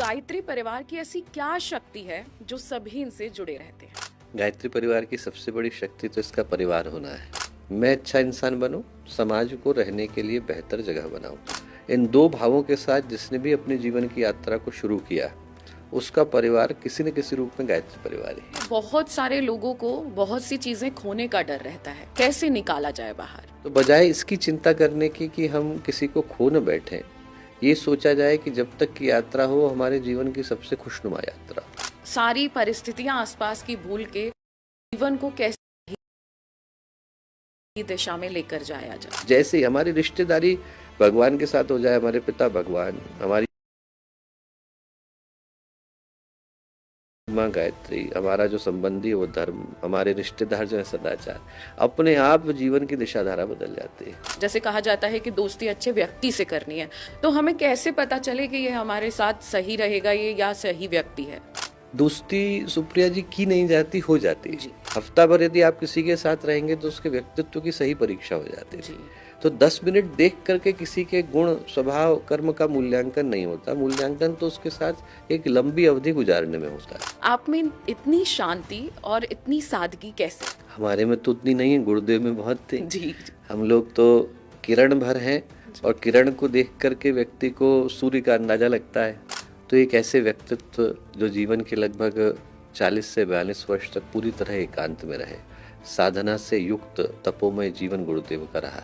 गायत्री परिवार की ऐसी क्या शक्ति है जो सभी इनसे जुड़े रहते हैं? गायत्री परिवार की सबसे बड़ी शक्ति तो इसका परिवार होना है। मैं अच्छा इंसान बनूं, समाज को रहने के लिए बेहतर जगह बनाऊं। इन दो भावों के साथ जिसने भी अपने जीवन की यात्रा को शुरू किया, उसका परिवार किसी न किसी रूप में गायत्री परिवार ही है। बहुत सारे लोगों को बहुत सी चीजें खोने का डर रहता है, कैसे निकाला जाए बाहर? तो बजाय इसकी चिंता करने की कि हम किसी को खो न बैठें, ये सोचा जाए कि जब तक की यात्रा हो हमारे जीवन की सबसे खुशनुमा यात्रा। सारी परिस्थितियां आसपास की भूल के जीवन को कैसे सही दिशा में लेकर जाया जाए। जैसे ही हमारी रिश्तेदारी भगवान के साथ हो जाए, हमारे पिता भगवान, हमारी माँ गायत्री, हमारा जो संबंधी है वो धर्म, हमारे रिश्तेदार जो है सदाचार, अपने आप जीवन की दिशाधारा बदल जाती है। जैसे कहा जाता है कि दोस्ती अच्छे व्यक्ति से करनी है, तो हमें कैसे पता चले कि ये हमारे साथ सही रहेगा ये या सही व्यक्ति है? दोस्ती सुप्रिया जी की नहीं जाती, हो जाती है। हफ्ता भर यदि आप किसी के साथ रहेंगे तो उसके व्यक्तित्व की सही परीक्षा हो जाती है। तो 10 मिनट देख करके किसी के गुण, स्वभाव, कर्म का मूल्यांकन नहीं होता। मूल्यांकन तो उसके साथ एक लंबी अवधि गुजारने में होता है। आप में इतनी शांति और इतनी सादगी कैसे? हमारे में तो उतनी नहीं है, गुरुदेव में बहुत थी। जी। हम लोग तो किरण भर हैं और किरण को देख करके व्यक्ति को सूर्य का अंदाजा लगता है। तो एक ऐसे व्यक्तित्व जो जीवन के लगभग 40 से 42 वर्ष तक पूरी तरह एकांत में रहे, साधना से युक्त तपोमय जीवन गुरुदेव का रहा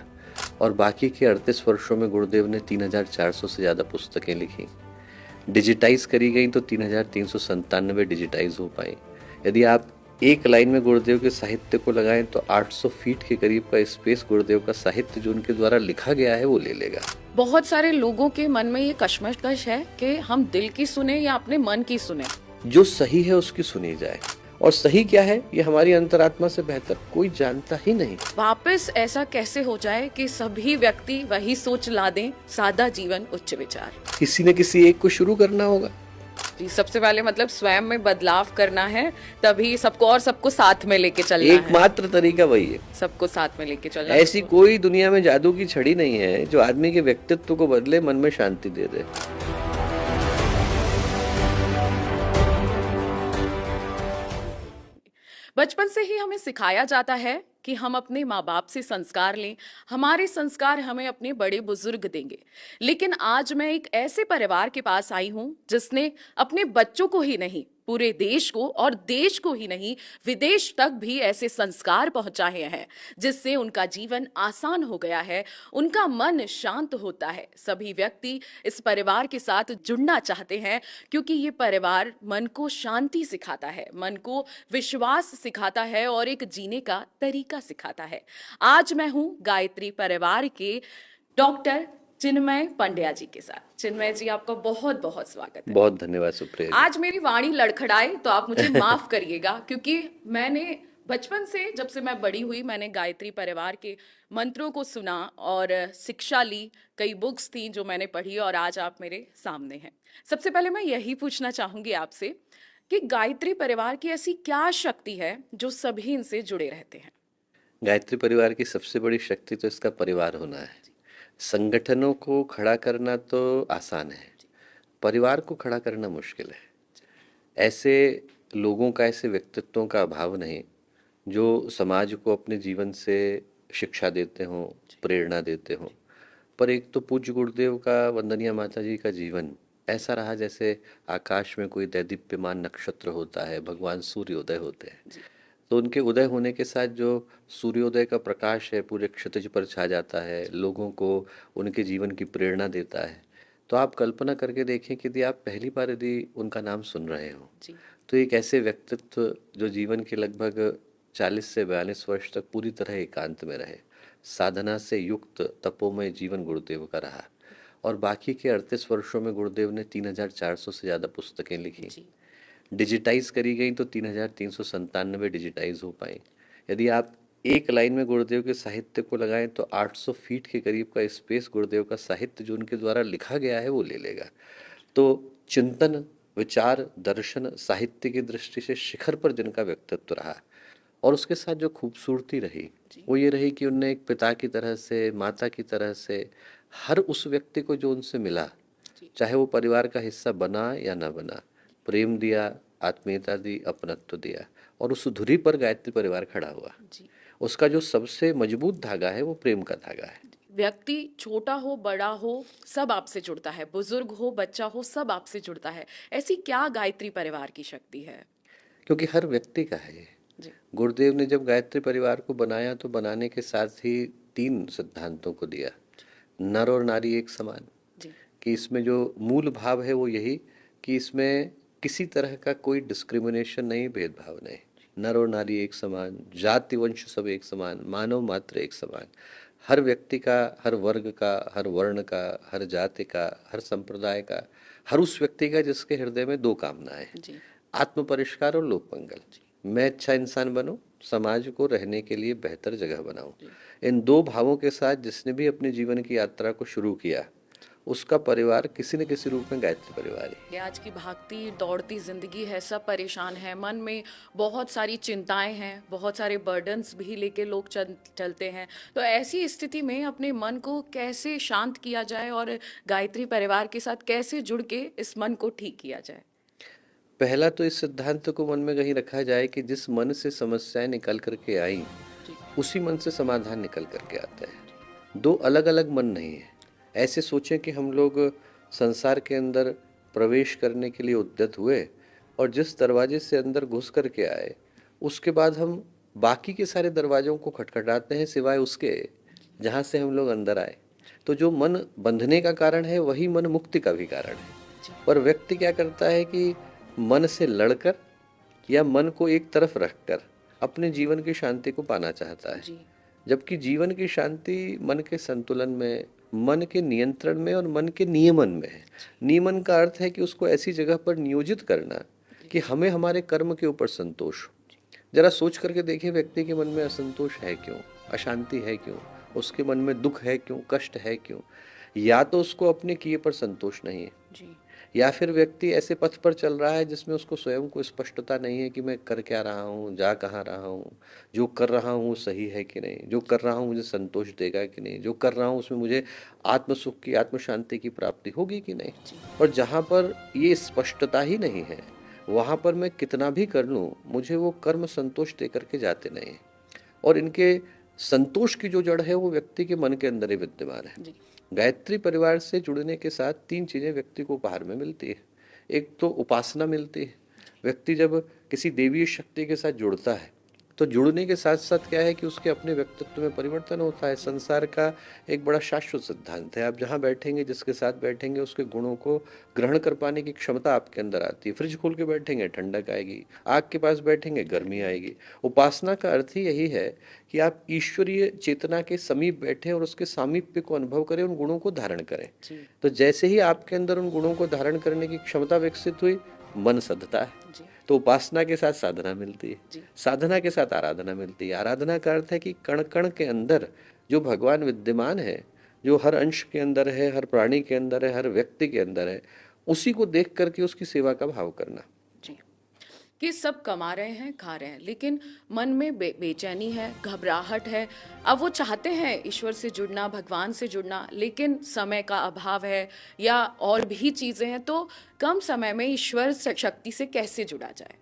और बाकी के 38 वर्षों में गुरुदेव ने 3400 से ज्यादा पुस्तकें लिखी। डिजिटाइज करी गई तो 3397 डिजिटाइज हो पाई। यदि आप एक लाइन में गुरुदेव के साहित्य को लगाएं तो 800 फीट के करीब का स्पेस गुरुदेव का साहित्य जो उनके द्वारा लिखा गया है वो ले लेगा। बहुत सारे लोगों के मन में ये कश्मकश है कि हम दिल की सुने या अपने मन की सुने। जो सही है उसकी सुनी जाए, और सही क्या है ये हमारी अंतरात्मा से बेहतर कोई जानता ही नहीं। वापस ऐसा कैसे हो जाए कि सभी व्यक्ति वही सोच ला दें, सादा जीवन उच्च विचार? किसी न किसी एक को शुरू करना होगा। जी, सबसे पहले मतलब स्वयं में बदलाव करना है, तभी सबको और सबको साथ में लेके चलना है। एकमात्र तरीका वही है, सबको साथ में लेके चलना। ऐसी कोई दुनिया में जादू की छड़ी नहीं है जो आदमी के व्यक्तित्व को बदले, मन में शांति दे दे। बचपन से ही हमें सिखाया जाता है कि हम अपने माँ बाप से संस्कार लें, हमारे संस्कार हमें अपने बड़े बुजुर्ग देंगे। लेकिन आज मैं एक ऐसे परिवार के पास आई हूँ जिसने अपने बच्चों को ही नहीं, पूरे देश को, और देश को ही नहीं विदेश तक भी ऐसे संस्कार पहुंचाए हैं जिससे उनका जीवन आसान हो गया है, उनका मन शांत होता है। सभी व्यक्ति इस परिवार के साथ जुड़ना चाहते हैं क्योंकि ये परिवार मन को शांति सिखाता है, मन को विश्वास सिखाता है और एक जीने का तरीका सिखाता है। आज मैं हूं गायत्री परिवार के डॉक्टर चिन्मय पंड्या जी के साथ। चिन्मय जी, आपका बहुत बहुत स्वागत है। बहुत धन्यवाद सुप्रिया जी। आज मेरी वाणी लड़खड़ाए तो आप मुझे माफ करिएगा, क्योंकि मैंने बचपन से, जब से मैं बड़ी हुई, मैंने गायत्री परिवार के मंत्रों को सुना और शिक्षा ली। कई बुक्स थी जो मैंने पढ़ी और आज आप मेरे सामने हैं। सबसे पहले मैं यही पूछना चाहूंगी आपसे कि गायत्री परिवार की ऐसी क्या शक्ति है जो सभी इनसे जुड़े रहते हैं? गायत्री परिवार की सबसे बड़ी शक्ति तो इसका परिवार होना है। संगठनों को खड़ा करना तो आसान है, परिवार को खड़ा करना मुश्किल है। ऐसे लोगों का, ऐसे व्यक्तित्वों का अभाव नहीं जो समाज को अपने जीवन से शिक्षा देते हों, प्रेरणा देते हों। पर एक तो पूज्य गुरुदेव का, वंदनीय माता जी का जीवन ऐसा रहा जैसे आकाश में कोई दैदीप्यमान नक्षत्र होता है, भगवान सूर्योदय होते हैं। तो उनके उदय होने के साथ जो सूर्योदय का प्रकाश है पूरे क्षितिज पर छा जाता है, लोगों को उनके जीवन की प्रेरणा देता है। तो आप कल्पना करके देखें कि यदि आप पहली बार यदि उनका नाम सुन रहे हो, तो एक ऐसे व्यक्तित्व जो जीवन के लगभग 40 से 42 वर्ष तक पूरी तरह एकांत में रहे, साधना से युक्त तपोमय जीवन गुरुदेव का रहा और बाकी के 38 वर्षों में गुरुदेव ने 3400 से ज़्यादा पुस्तकें लिखी। डिजिटाइज करी गई तो 3397 डिजिटाइज हो पाई। यदि आप एक लाइन में गुरुदेव के साहित्य को लगाएं तो 800 फीट के करीब का स्पेस गुरुदेव का साहित्य जो उनके द्वारा लिखा गया है वो ले लेगा। तो चिंतन, विचार, दर्शन, साहित्य की दृष्टि से शिखर पर जिनका व्यक्तित्व रहा और उसके साथ जो खूबसूरती रही वो ये रही कि उनने एक पिता की तरह से, माता की तरह से हर उस व्यक्ति को जो उनसे मिला चाहे वो परिवार का हिस्सा बना या ना बना, प्रेम दिया, आत्मीयता दी, अपनत्व दिया, और उस धुरी पर गायत्री परिवार खड़ा हुआ। जी। उसका जो सबसे मजबूत धागा है वो प्रेम का धागा है। व्यक्ति छोटा हो बड़ा हो सब आपसे जुड़ता है, बुजुर्ग हो बच्चा हो सब आपसे जुड़ता है। ऐसी क्या गायत्री परिवार की शक्ति है? क्योंकि हर व्यक्ति का है ये। जी। गुरुदेव ने जब गायत्री परिवार को बनाया तो बनाने के साथ ही 3 सिद्धांतों को दिया। नर और नारी एक समान, जी। कि इसमें जो मूल भाव है वो यही कि इसमें किसी तरह का कोई डिस्क्रिमिनेशन नहीं, भेदभाव नहीं। नर और नारी एक समान, जाति वंश सब एक समान, मानव मात्र एक समान। हर व्यक्ति का, हर वर्ग का, हर वर्ण का, हर जाति का, हर संप्रदाय का, हर उस व्यक्ति का जिसके हृदय में 2 कामनाएं, जी। आत्म परिष्कार और लोक मंगल। मैं अच्छा इंसान बनूं, समाज को रहने के लिए बेहतर जगह बनाऊं। इन 2 भावों के साथ जिसने भी अपने जीवन की यात्रा को शुरू किया, उसका परिवार किसी न किसी रूप में गायत्री परिवार है। ये आज की भागती दौड़ती जिंदगी है, सब परेशान है, मन में बहुत सारी चिंताएं हैं, बहुत सारे बर्डन्स भी लेके लोग चलते हैं। तो ऐसी स्थिति में अपने मन को कैसे शांत किया जाए और गायत्री परिवार के साथ कैसे जुड़ के इस मन को ठीक किया जाए? पहला तो इस सिद्धांत को मन में कहीं रखा जाए कि जिस मन से समस्याएं निकल करके आई, जी। उसी मन से समाधान निकल करके आता है। 2 अलग अलग मन नहीं है। ऐसे सोचें कि हम लोग संसार के अंदर प्रवेश करने के लिए उद्यत हुए और जिस दरवाजे से अंदर घुस करके आए, उसके बाद हम बाकी के सारे दरवाजों को खटखटाते हैं सिवाय उसके जहाँ से हम लोग अंदर आए। तो जो मन बंधने का कारण है वही मन मुक्ति का भी कारण है। पर व्यक्ति क्या करता है कि मन से लड़कर या मन को एक तरफ रखकर अपने जीवन की शांति को पाना चाहता है। जी। जबकि जीवन की शांति मन के संतुलन में, मन के नियंत्रण में और मन के नियमन में है। नियमन का अर्थ है कि उसको ऐसी जगह पर नियोजित करना कि हमें हमारे कर्म के ऊपर संतोष हो। जरा सोच करके देखिए, व्यक्ति के मन में असंतोष है क्यों, अशांति है क्यों, उसके मन में दुख है क्यों, कष्ट है क्यों? या तो उसको अपने किए पर संतोष नहीं है, जी। या फिर व्यक्ति ऐसे पथ पर चल रहा है जिसमें उसको स्वयं को स्पष्टता नहीं है कि मैं कर क्या रहा हूँ, जा कहाँ रहा हूँ, जो कर रहा हूँ वो सही है कि नहीं, जो कर रहा हूँ मुझे संतोष देगा कि नहीं, जो कर रहा हूँ उसमें मुझे आत्म सुख की, आत्म शांति की प्राप्ति होगी कि नहीं। और जहाँ पर ये स्पष्टता ही नहीं है, वहाँ पर मैं कितना भी कर लूँ, मुझे वो कर्म संतोष दे करके जाते नहीं। और इनके संतोष की जो जड़ है वो व्यक्ति के मन के अंदर ही विद्यमान है। जी। गायत्री परिवार से जुड़ने के साथ 3 चीज़ें व्यक्ति को उपहार में मिलती है। एक तो उपासना मिलती है। व्यक्ति जब किसी देवीय शक्ति के साथ जुड़ता है तो जुड़ने के साथ साथ क्या है कि उसके अपने व्यक्तित्व में परिवर्तन होता है। संसार का एक बड़ा शाश्वत सिद्धांत है, आप जहाँ बैठेंगे, जिसके साथ बैठेंगे, उसके गुणों को ग्रहण कर पाने की क्षमता आपके अंदर आती है। फ्रिज खोल के बैठेंगे ठंडक आएगी, आग के पास बैठेंगे गर्मी आएगी। उपासना का अर्थ ही यही है कि आप ईश्वरीय चेतना के समीप बैठें और उसके सामीप्य को अनुभव करें, उन गुणों को धारण करें। तो जैसे ही आपके अंदर उन गुणों को धारण करने की क्षमता विकसित हुई, मन सधता है। तो उपासना के साथ साधना मिलती है, साधना के साथ आराधना मिलती है। आराधना का अर्थ है कि कण कण के अंदर जो भगवान विद्यमान है, जो हर अंश के अंदर है, हर प्राणी के अंदर है, हर व्यक्ति के अंदर है, उसी को देख करके उसकी सेवा का भाव करना। जी। कि सब कमा रहे हैं, खा रहे हैं, लेकिन मन में बेचैनी है, घबराहट है। अब वो चाहते हैं ईश्वर से जुड़ना, भगवान से जुड़ना, लेकिन समय का अभाव है या और भी चीज़ें हैं। तो कम समय में ईश्वर शक्ति से कैसे जुड़ा जाए?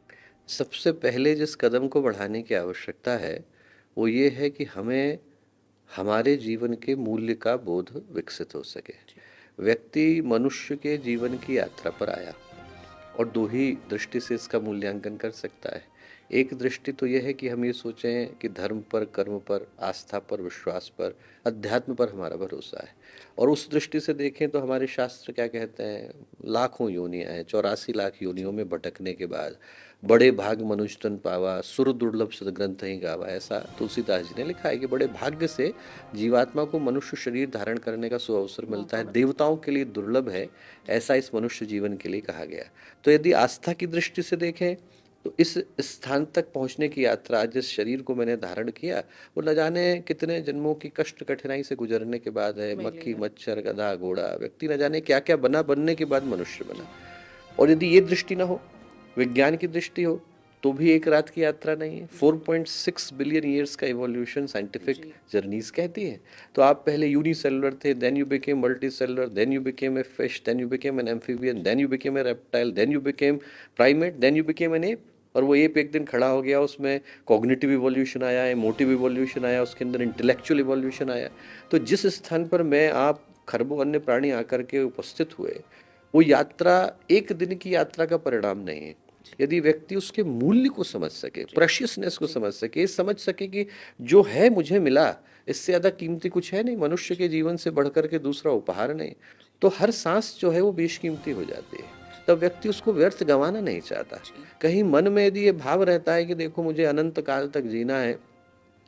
सबसे पहले जिस कदम को बढ़ाने की आवश्यकता है वो ये है कि हमें हमारे जीवन के मूल्य का बोध विकसित हो सके। व्यक्ति मनुष्य के जीवन की यात्रा पर आया और 2 ही दृष्टि से इसका मूल्यांकन कर सकता है। एक दृष्टि तो यह है कि हम ये सोचें कि धर्म पर, कर्म पर, आस्था पर, विश्वास पर, अध्यात्म पर हमारा भरोसा है। और उस दृष्टि से देखें तो हमारे शास्त्र क्या कहते हैं, लाखों योनियां हैं, 84 लाख योनियों में भटकने के बाद बड़े भाग मनुष्य तन पावा, सुर दुर्लभ सदग्रंथ ही गावा। ऐसा तुलसीदास जी ने लिखा है कि बड़े भाग्य से जीवात्मा को मनुष्य शरीर धारण करने का सुअवसर मिलता है। देवताओं के लिए दुर्लभ है, ऐसा इस मनुष्य जीवन के लिए कहा गया। तो यदि आस्था की दृष्टि से देखें तो इस स्थान तक पहुंचने की यात्रा, जिस शरीर को मैंने धारण किया, वो न जाने कितने जन्मों की कष्ट कठिनाई से गुजरने के बाद है। मक्खी, मच्छर, गधा, घोड़ा, व्यक्ति न जाने क्या क्या बना, बनने के बाद मनुष्य बना। और यदि ये दृष्टि ना हो, विज्ञान की दृष्टि हो, तो भी एक रात की यात्रा नहीं है। 4.6 बिलियन ईयर्स का इवोल्यूशन साइंटिफिक जर्नीज कहती है। तो आप पहले यूनिसेलुलर थे, then you became multicellular, then you became a fish, then you became an amphibian, then you became a reptile, then you became primate, then you became an ape. और वो ape एक दिन खड़ा हो गया, उसमें cognitive evolution आया, emotive evolution आया, उसके अंदर इंटेलेक्चुअल इवोल्यूशन आया। तो जिस स्थान पर मैं, आप, खरबों अन्य प्राणी आकर के उपस्थित हुए, वो यात्रा एक दिन की यात्रा का परिणाम नहीं है। यदि व्यक्ति उसके मूल्य को समझ सके, प्रेशियसनेस को समझ सके, समझ सके कि जो है मुझे मिला, इससे ज़्यादा कीमती कुछ है नहीं, मनुष्य के जीवन से बढ़कर के दूसरा उपहार नहीं, तो हर सांस जो है वो बेशकीमती हो जाती है। तब व्यक्ति उसको व्यर्थ गंवाना नहीं चाहता। कहीं मन में यदि ये भाव रहता है कि देखो मुझे अनंत काल तक जीना है,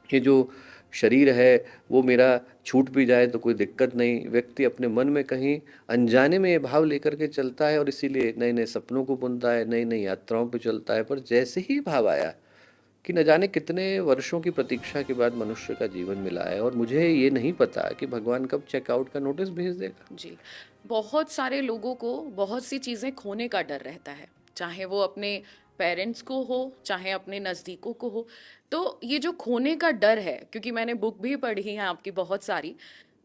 ये जो शरीर है वो मेरा छूट भी जाए तो कोई दिक्कत नहीं, व्यक्ति अपने मन में कहीं अनजाने में ये भाव लेकर के चलता है और इसीलिए नए नए सपनों को बुनता है, नई नई यात्राओं पे चलता है। पर जैसे ही भाव आया कि न जाने कितने वर्षों की प्रतीक्षा के बाद मनुष्य का जीवन मिला है और मुझे ये नहीं पता कि भगवान कब चेकआउट का नोटिस भेज देगा। जी, बहुत सारे लोगों को बहुत सी चीज़ें खोने का डर रहता है, चाहे वो अपने पेरेंट्स को हो, चाहे अपने नज़दीकों को हो। तो ये जो खोने का डर है, क्योंकि मैंने बुक भी पढ़ी है आपकी बहुत सारी,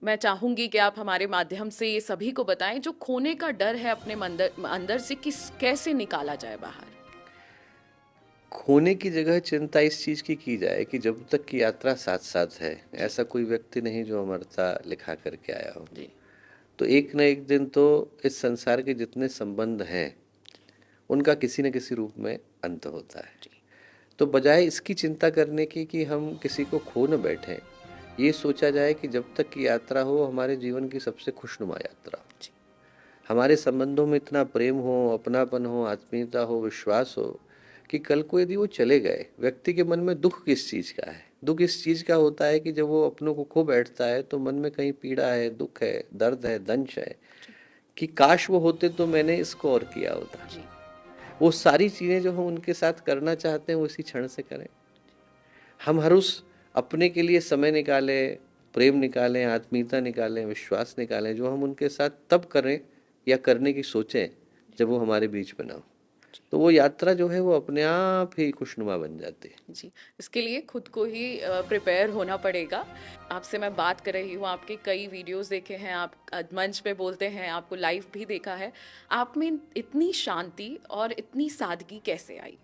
मैं चाहूँगी कि आप हमारे माध्यम से ये सभी को बताएं, जो खोने का डर है अपने अंदर अंदर से, किस कैसे निकाला जाए बाहर। खोने की जगह चिंता इस चीज की जाए कि जब तक की यात्रा साथ साथ है, ऐसा कोई व्यक्ति नहीं जो अमरता लिखा करके आया हो। जी तो एक न एक दिन तो इस संसार के जितने संबंध हैं उनका किसी न किसी रूप में अंत होता है। जी तो बजाय इसकी चिंता करने की कि हम किसी को खो न बैठें, ये सोचा जाए कि जब तक की यात्रा हो हमारे जीवन की सबसे खुशनुमा यात्रा हो। जी हमारे संबंधों में इतना प्रेम हो, अपनापन हो, आत्मीयता हो, विश्वास हो कि कल को यदि वो चले गए, व्यक्ति के मन में दुख किस चीज़ का है? दुख इस चीज़ का होता है कि जब वो अपनों को खो बैठता है तो मन में कहीं पीड़ा है, दुख है, दर्द है, दंश है कि काश वो होते तो मैंने इसको और किया होता। जी वो सारी चीज़ें जो हम उनके साथ करना चाहते हैं वो इसी क्षण से करें। हम हर उस अपने के लिए समय निकालें, प्रेम निकालें, आत्मीयता निकालें, विश्वास निकालें जो हम उनके साथ तब करें या करने की सोचें जब वो हमारे बीच में ना हो। तो वो यात्रा जो है वो अपने आप ही खुशनुमा बन जाती है। जी, इसके लिए खुद को ही प्रिपेयर होना पड़ेगा। आपसे मैं बात कर रही हूँ, आपके कई वीडियोस देखे हैं, आप मंच पे बोलते हैं, आपको लाइव भी देखा है। आप में इतनी शांति और इतनी सादगी कैसे आई?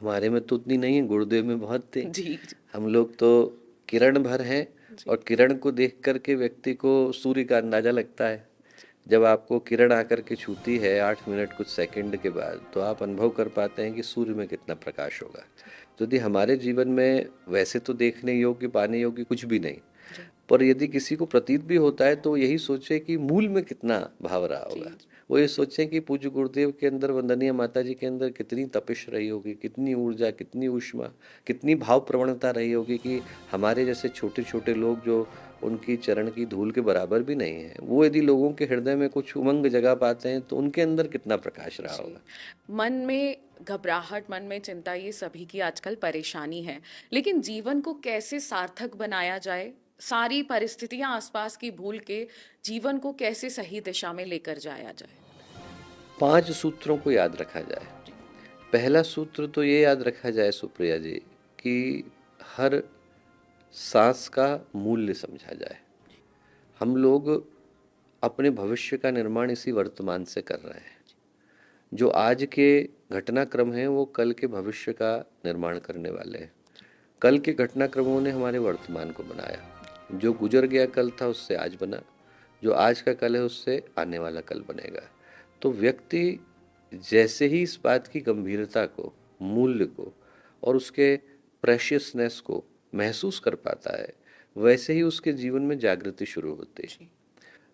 हमारे में तो उतनी नहीं है, गुरुदेव में बहुत थी। जी जी हम लोग तो किरण भर हैं जी और किरण को देख करके व्यक्ति को सूर्य का अंदाजा लगता है। जब आपको किरण आकर के छूती है 8 मिनट कुछ सेकंड के बाद, तो आप अनुभव कर पाते हैं कि सूर्य में कितना प्रकाश होगा। तो यदि हमारे जीवन में वैसे तो देखने योग्य, पाने योग्य कुछ भी नहीं, जी पर यदि किसी को प्रतीत भी होता है तो यही सोचे कि मूल में कितना भाव रहा जी होगा। वो ये सोचें कि पूज्य गुरुदेव के अंदर, वंदनीय माता जी के अंदर कितनी तपिश रही होगी, कितनी ऊर्जा, कितनी ऊष्मा, कितनी भाव प्रवणता रही होगी कि हमारे जैसे छोटे छोटे लोग जो उनकी चरण की धूल के बराबर भी नहीं है, वो यदि लोगों के हृदय में कुछ उमंग जगा पाते हैं तो उनके अंदर कितना प्रकाश रहा जी। होगा। मन में घबराहट, मन में चिंता, ये सभी की आजकल परेशानी है। लेकिन जीवन को कैसे सार्थक बनाया जाए? सारी परिस्थितियां आसपास की भूल के जीवन को कैसे सही दिशा में लेकर जाया जाए? 5 सूत्रों को याद रखा जाए। जी पहला सूत्र तो ये याद रखा जाए सुप्रिया जी कि हर सांस का मूल्य समझा जाए। हम लोग अपने भविष्य का निर्माण इसी वर्तमान से कर रहे हैं। जो आज के घटनाक्रम हैं वो कल के भविष्य का निर्माण करने वाले हैं। कल के घटनाक्रमों ने हमारे वर्तमान को बनाया। जो गुजर गया कल था उससे आज बना, जो आज का कल है उससे आने वाला कल बनेगा। तो व्यक्ति जैसे ही इस बात की गंभीरता को, मूल्य को और उसके प्रेशियसनेस को महसूस कर पाता है, वैसे ही उसके जीवन में जागृति शुरू होती है। जी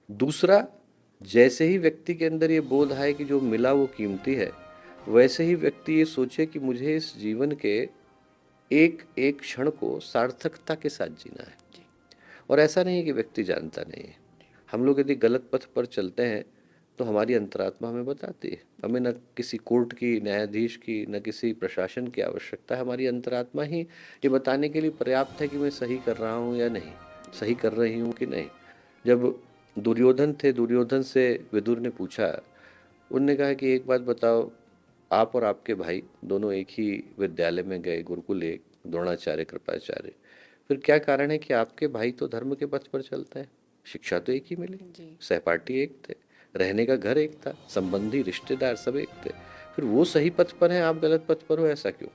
दूसरा, जैसे ही व्यक्ति के अंदर ये बोध आए कि जो मिला वो कीमती है, वैसे ही व्यक्ति ये सोचे कि मुझे इस जीवन के एक एक क्षण को सार्थकता के साथ जीना है। जी और ऐसा नहीं कि व्यक्ति जानता नहीं है। हम लोग यदि गलत पथ पर चलते हैं तो हमारी अंतरात्मा हमें बताती है। हमें न किसी कोर्ट की, न्यायाधीश की, न किसी प्रशासन की आवश्यकता है। हमारी अंतरात्मा ही ये बताने के लिए पर्याप्त है कि मैं सही कर रहा हूँ या नहीं, सही कर रही हूँ कि नहीं। जब दुर्योधन थे, दुर्योधन से विदुर ने पूछा, उनने कहा कि एक बात बताओ आप और आपके भाई दोनों एक ही विद्यालय में गए, गुरुकुल एक, द्रोणाचार्य, कृपाचार्य, फिर क्या कारण है कि आपके भाई तो धर्म के पथ पर चलता है, शिक्षा तो एक ही मिली, जी सहपाठी एक थे, रहने का घर एक था, संबंधी रिश्तेदार सब एक थे, फिर वो सही पथ पर हैं, आप गलत पथ पर हो, ऐसा क्यों?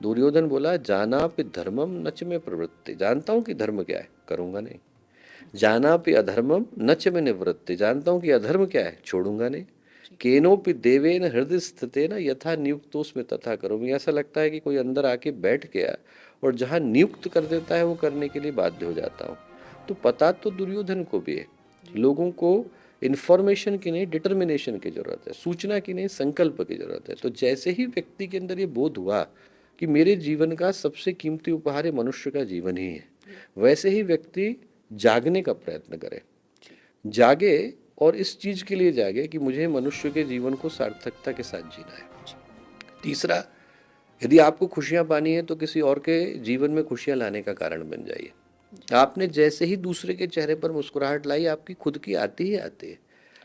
दुर्योधन बोला, जानापि धर्मम नच में प्रवृत्ति, जानता हूं कि धर्म क्या है, करूंगा नहीं। जानापि अधर्मम नच में निवृत्ति, जानता हूं कि अधर्म क्या है, छोड़ूंगा नहीं। केनोपि देवेन हृदय स्थितेन यथा नियुक्तोस्मि तथा करोमि, ऐसा लगता है कि कोई अंदर आके बैठ गया और जहां नियुक्त कर देता है वो करने के लिए बाध्य हो जाता हूँ। तो पता तो दुर्योधन को भी है, लोगों को इन्फॉर्मेशन की नहीं डिटर्मिनेशन की जरूरत है, सूचना की नहीं संकल्प की जरूरत है। तो जैसे ही व्यक्ति के अंदर ये बोध हुआ कि मेरे जीवन का सबसे कीमती उपहार मनुष्य का जीवन ही है, वैसे ही व्यक्ति जागने का प्रयत्न करे, जागे और इस चीज के लिए जागे कि मुझे मनुष्य के जीवन को सार्थकता के साथ जीना है। तीसरा, यदि आपको खुशियां पानी है तो किसी और के जीवन में खुशियां लाने का कारण बन जाइए। आपने जैसे ही दूसरे के चेहरे पर मुस्कुराहट लाई, आपकी खुद की आती ही आती है।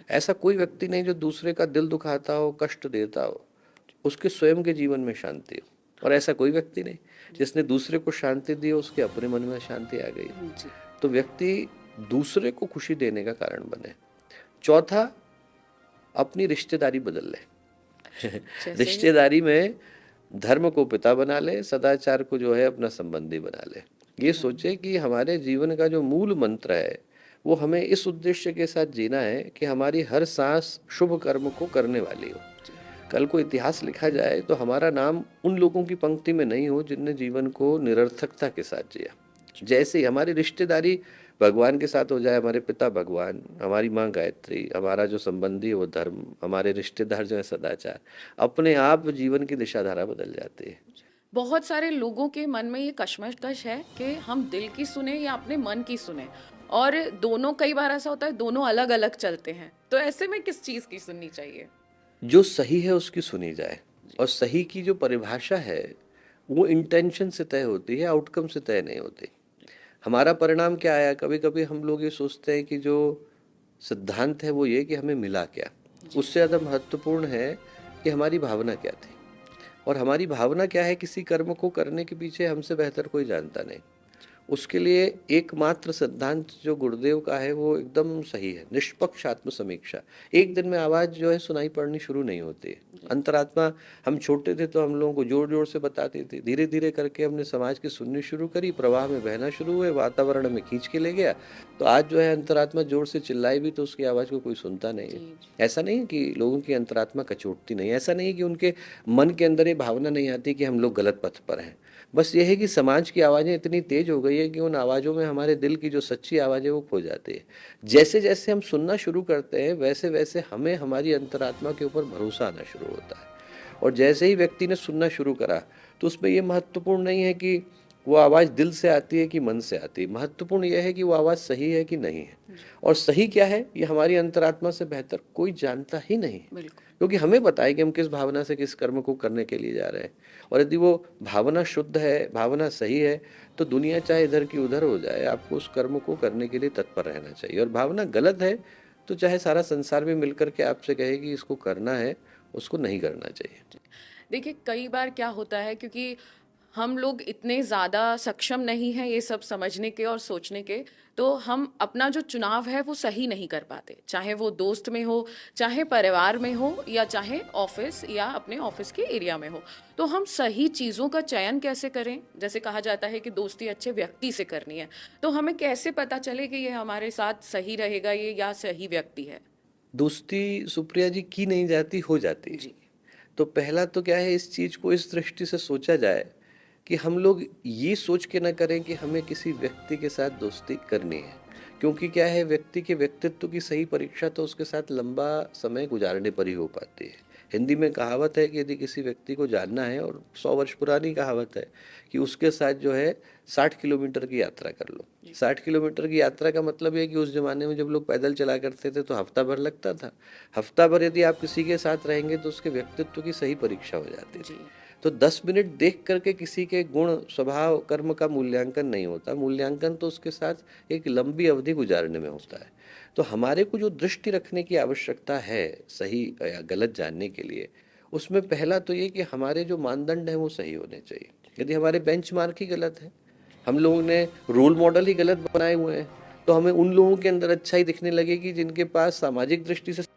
ऐसा कोई व्यक्ति नहीं जो दूसरे का दिल दुखाता हो, कष्ट देता हो, उसके स्वयं के जीवन में शांति हो, और ऐसा कोई व्यक्ति नहीं जिसने दूसरे को शांति दी हो उसके अपने मन में शांति आ गई। जी तो व्यक्ति दूसरे को खुशी देने का कारण बने। चौथा, अपनी रिश्तेदारी बदल ले। जैसे रिश्तेदारी में धर्म को पिता बना ले, सदाचार को जो है अपना संबंधी बना ले। ये सोचे कि हमारे जीवन का जो मूल मंत्र है वो हमें इस उद्देश्य के साथ जीना है कि हमारी हर सांस शुभ कर्म को करने वाली हो। कल को इतिहास लिखा जाए तो हमारा नाम उन लोगों की पंक्ति में नहीं हो जिनने जीवन को निरर्थकता के साथ जिया। जैसे ही हमारी रिश्तेदारी भगवान के साथ हो जाए, हमारे पिता भगवान, हमारी माँ गायत्री, हमारा जो संबंधी है वो धर्म, हमारे रिश्तेदार जो है सदाचार, अपने आप जीवन की दिशाधारा बदल जाती है। बहुत सारे लोगों के मन में ये कश्मकश है कि हम दिल की सुने या अपने मन की सुने, और दोनों, कई बार ऐसा होता है दोनों अलग अलग चलते हैं, तो ऐसे में किस चीज की सुननी चाहिए? जो सही है उसकी सुनी जाए, और सही की जो परिभाषा है वो इंटेंशन से तय होती है, आउटकम से तय नहीं होती। हमारा परिणाम क्या आया, कभी कभी हम लोग ये सोचते हैं कि जो सिद्धांत है वो ये कि हमें मिला क्या, उससे ज़्यादा महत्वपूर्ण है कि हमारी भावना क्या थी, और हमारी भावना क्या है किसी कर्म को करने के पीछे हमसे बेहतर कोई जानता नहीं। उसके लिए एकमात्र सिद्धांत जो गुरुदेव का है वो एकदम सही है, निष्पक्ष आत्म समीक्षा। एक दिन में आवाज जो है सुनाई पड़नी शुरू नहीं होती। अंतरात्मा, हम छोटे थे तो हम लोगों को जोर जोर से बताती थी, धीरे धीरे करके हमने समाज की सुननी शुरू करी, प्रवाह में बहना शुरू हुए, वातावरण में खींच के ले गया, तो आज जो है अंतरात्मा जोर से चिल्लाई भी तो उसकी आवाज को कोई सुनता नहीं है। ऐसा नहीं है कि लोगों की अंतरात्मा कचोटती नहीं, ऐसा नहीं है कि उनके मन के अंदर ये भावना नहीं आती कि हम लोग गलत पथ पर हैं। बस ये है कि समाज की आवाज़ें इतनी तेज हो गई है कि उन आवाज़ों में हमारे दिल की जो सच्ची आवाज़ है वो खो जाती है। जैसे जैसे हम सुनना शुरू करते हैं वैसे वैसे हमें हमारी अंतरात्मा के ऊपर भरोसा आना शुरू होता है। और जैसे ही व्यक्ति ने सुनना शुरू करा तो उसमें ये महत्वपूर्ण नहीं है कि वो आवाज़ दिल से आती है कि मन से आती है, महत्वपूर्ण यह है कि वो आवाज़ सही है कि नहीं है। और सही क्या है ये हमारी अंतरात्मा से बेहतर कोई जानता ही नहीं, क्योंकि हमें पता है कि हम किस भावना से किस कर्म को करने के लिए जा रहे हैं। और यदि वो भावना शुद्ध है, भावना सही है, तो दुनिया चाहे इधर की उधर हो जाए, आपको उस कर्म को करने के लिए तत्पर रहना चाहिए। और भावना गलत है तो चाहे सारा संसार भी मिलकर के आपसे कहे कि इसको करना है, उसको नहीं करना चाहिए। देखिए, कई बार क्या होता है, क्योंकि हम लोग इतने ज़्यादा सक्षम नहीं हैं ये सब समझने के और सोचने के, तो हम अपना जो चुनाव है वो सही नहीं कर पाते, चाहे वो दोस्त में हो, चाहे परिवार में हो, या चाहे ऑफिस या अपने ऑफिस के एरिया में हो। तो हम सही चीज़ों का चयन कैसे करें? जैसे कहा जाता है कि दोस्ती अच्छे व्यक्ति से करनी है, तो हमें कैसे पता चले कि ये हमारे साथ सही रहेगा, ये या सही व्यक्ति है? दोस्ती सुप्रिया जी की नहीं जाती, हो जाती है। तो पहला तो क्या है, इस चीज को इस दृष्टि से सोचा जाए कि हम लोग ये सोच के ना करें कि हमें किसी व्यक्ति के साथ दोस्ती करनी है, क्योंकि क्या है, व्यक्ति के व्यक्तित्व की सही परीक्षा तो उसके साथ लंबा समय गुजारने पर ही हो पाती है। हिंदी में कहावत है कि यदि किसी व्यक्ति को जानना है, और 100 वर्ष पुरानी कहावत है, कि उसके साथ जो है 60 किलोमीटर की यात्रा कर लो। 60 किलोमीटर की यात्रा का मतलब ये है कि उस जमाने में जब लोग पैदल चला करते थे तो हफ्ता भर लगता था। हफ्ता भर यदि आप किसी के साथ रहेंगे तो उसके व्यक्तित्व की सही परीक्षा हो जाती थी। तो 10 मिनट देख करके किसी के गुण, स्वभाव, कर्म का मूल्यांकन नहीं होता। मूल्यांकन तो उसके साथ एक लंबी अवधि गुजारने में होता है। तो हमारे को जो दृष्टि रखने की आवश्यकता है सही या गलत जानने के लिए, उसमें पहला तो ये कि हमारे जो मानदंड हैं वो सही होने चाहिए। यदि हमारे बेंचमार्क ही गलत है, हम लोगों ने रोल मॉडल ही गलत बनाए हुए हैं, तो हमें उन लोगों के अंदर अच्छाई दिखने लगेगी जिनके पास सामाजिक दृष्टि से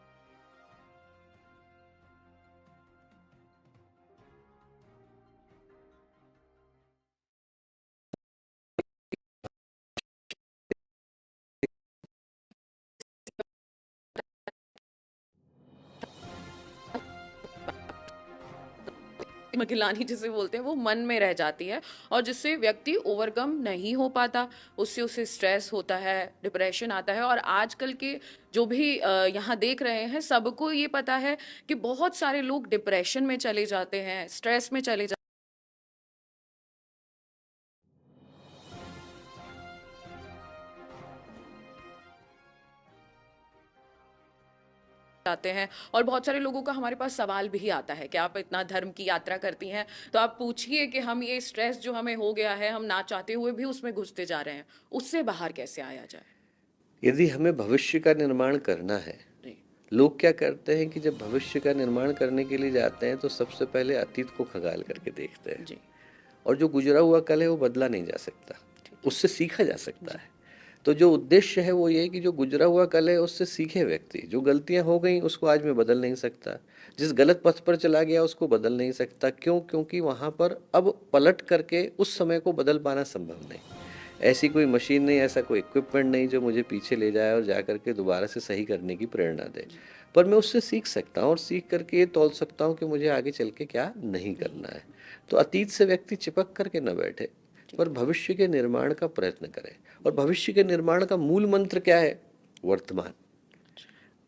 मगिलानी जिसे बोलते हैं वो मन में रह जाती है, और जिससे व्यक्ति ओवरकम नहीं हो पाता, उससे उसे स्ट्रेस होता है, डिप्रेशन आता है। और आजकल के जो भी यहाँ देख रहे हैं, सबको ये पता है कि बहुत सारे लोग डिप्रेशन में चले जाते हैं, स्ट्रेस में चले जाते हैं। और बहुत सारे लोगों का हमारे पास सवाल भी आता है कि आप इतना धर्म की यात्रा करती हैं, तो आप पूछिए कि हम ये स्ट्रेस जो हमें हो गया है, हम ना चाहते हुए भी उसमें घुसते जा रहे हैं, उससे बाहर कैसे आया जाए? यदि हमें भविष्य का निर्माण करना है, जी लोग क्या करते हैं कि जब भविष्य का निर्माण करने के लिए जाते हैं तो सबसे पहले अतीत को खंगाल करके देखते हैं। जी और जो गुजरा हुआ कल है वो बदला नहीं जा सकता, उससे सीखा जा सकता है। तो जो उद्देश्य है वो ये कि जो गुजरा हुआ कल है उससे सीखे व्यक्ति। जो गलतियां हो गई उसको आज मैं बदल नहीं सकता, जिस गलत पथ पर चला गया उसको बदल नहीं सकता। क्यों? क्योंकि वहां पर अब पलट करके उस समय को बदल पाना संभव नहीं। ऐसी कोई मशीन नहीं, ऐसा कोई इक्विपमेंट नहीं जो मुझे पीछे ले जाए और जा करके दोबारा से सही करने की प्रेरणा दे। पर मैं उससे सीख सकता हूँ और सीख करके ये तौल सकता हूँ कि मुझे आगे चल के क्या नहीं करना है। तो अतीत से व्यक्ति चिपक करके न बैठे, पर भविष्य के निर्माण का प्रयत्न करे। और भविष्य के निर्माण का मूल मंत्र क्या है? वर्तमान।